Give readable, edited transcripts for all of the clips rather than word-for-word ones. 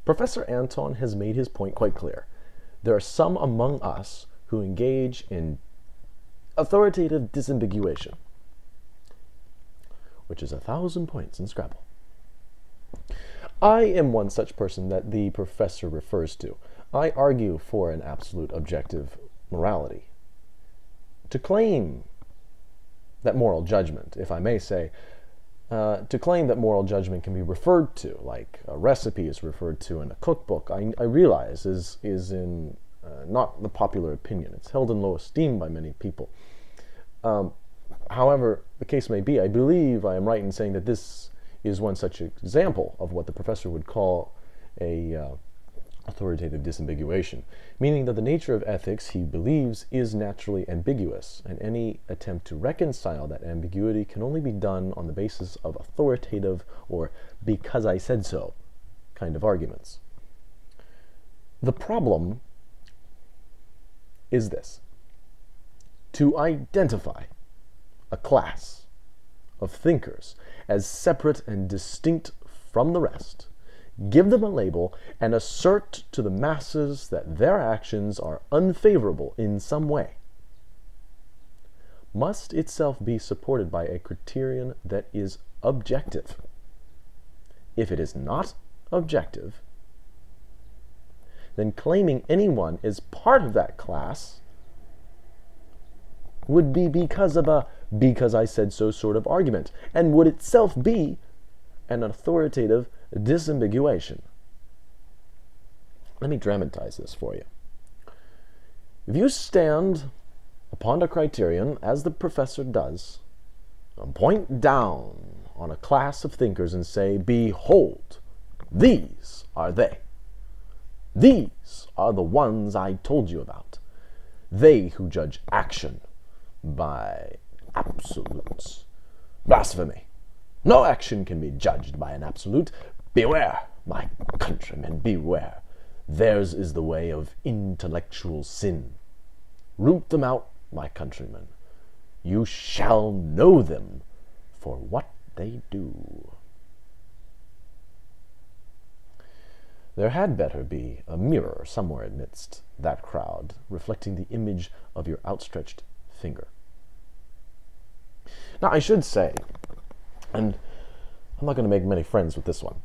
Professor Anton has made his point quite clear. There are some among us who engage in authoritative disambiguation, which is 1,000 points in Scrabble. I am one such person that the professor refers to. I argue for an absolute objective morality. To claim that moral judgment, if I may say, to claim that moral judgment can be referred to, like a recipe is referred to in a cookbook, I realize is in not the popular opinion. It's held in low esteem by many people. However the case may be, I believe I am right in saying that this is one such example of what the professor would call a authoritative disambiguation, meaning that the nature of ethics, he believes, is naturally ambiguous, and any attempt to reconcile that ambiguity can only be done on the basis of authoritative or because I said so kind of arguments. The problem is this: to identify a class of thinkers as separate and distinct from the rest, give them a label, and assert to the masses that their actions are unfavorable in some way, must itself be supported by a criterion that is objective. If it is not objective, then claiming anyone is part of that class would be because of a because I said so sort of argument, and would itself be an authoritative disambiguation. Let me dramatize this for you. If you stand upon a criterion, as the professor does, and point down on a class of thinkers and say, behold, these are they. These are the ones I told you about. They who judge action by absolutes. Blasphemy. No action can be judged by an absolute. Beware, my countrymen, beware. Theirs is the way of intellectual sin. Root them out, my countrymen. You shall know them for what they do. There had better be a mirror somewhere amidst that crowd, reflecting the image of your outstretched finger. Now, I should say, and I'm not going to make many friends with this one,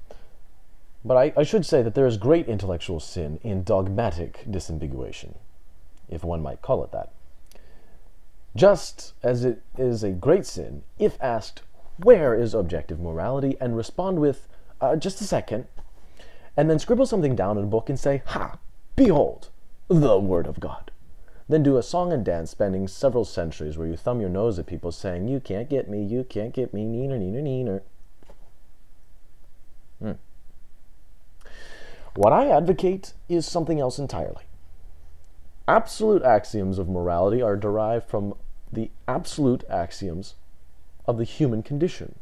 but I should say that there is great intellectual sin in dogmatic disambiguation, if one might call it that. Just as it is a great sin if asked, where is objective morality, and respond with, just a second, and then scribble something down in a book and say, ha, behold, the Word of God. Then do a song and dance spanning several centuries where you thumb your nose at people saying, you can't get me, neener, neener, neener. What I advocate is something else entirely. Absolute axioms of morality are derived from the absolute axioms of the human condition.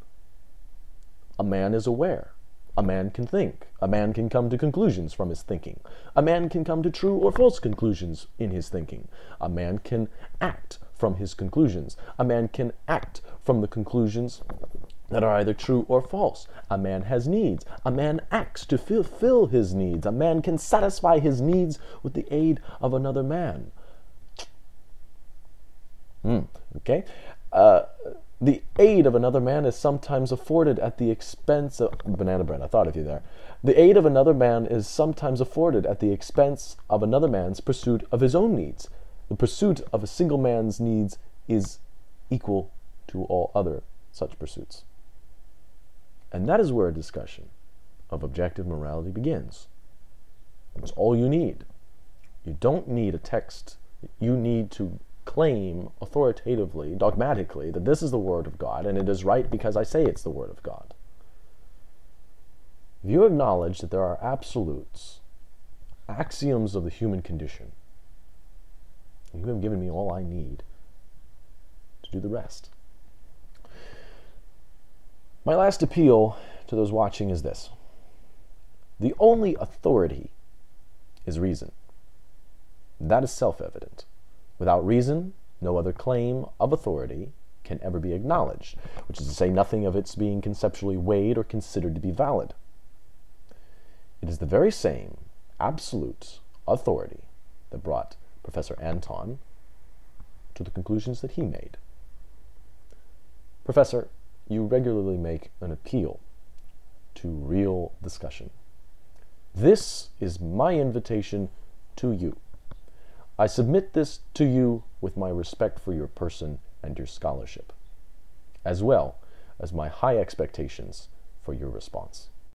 A man is aware. A man can think. A man can come to conclusions from his thinking. A man can come to true or false conclusions in his thinking. A man can act from his conclusions. A man can act from the conclusions that are either true or false. A man has needs. A man acts to fulfill his needs. A man can satisfy his needs with the aid of another man. Okay? The aid of another man is sometimes afforded at the expense of... Banana bread, I thought of you there. The aid of another man is sometimes afforded at the expense of another man's pursuit of his own needs. The pursuit of a single man's needs is equal to all other such pursuits. And that is where a discussion of objective morality begins. That's all you need. You don't need a text. You need to claim authoritatively, dogmatically, that this is the Word of God, and it is right because I say it's the Word of God. If you acknowledge that there are absolutes, axioms of the human condition, you have given me all I need to do the rest. My last appeal to those watching is this. The only authority is reason. That is self-evident. Without reason, no other claim of authority can ever be It is the very same absolute authority that brought Professor Anton to the conclusions that he made. Professor, you regularly make an appeal to real discussion. This is my invitation to you. I submit this to you with my respect for your person and your scholarship, as well as my high expectations for your response.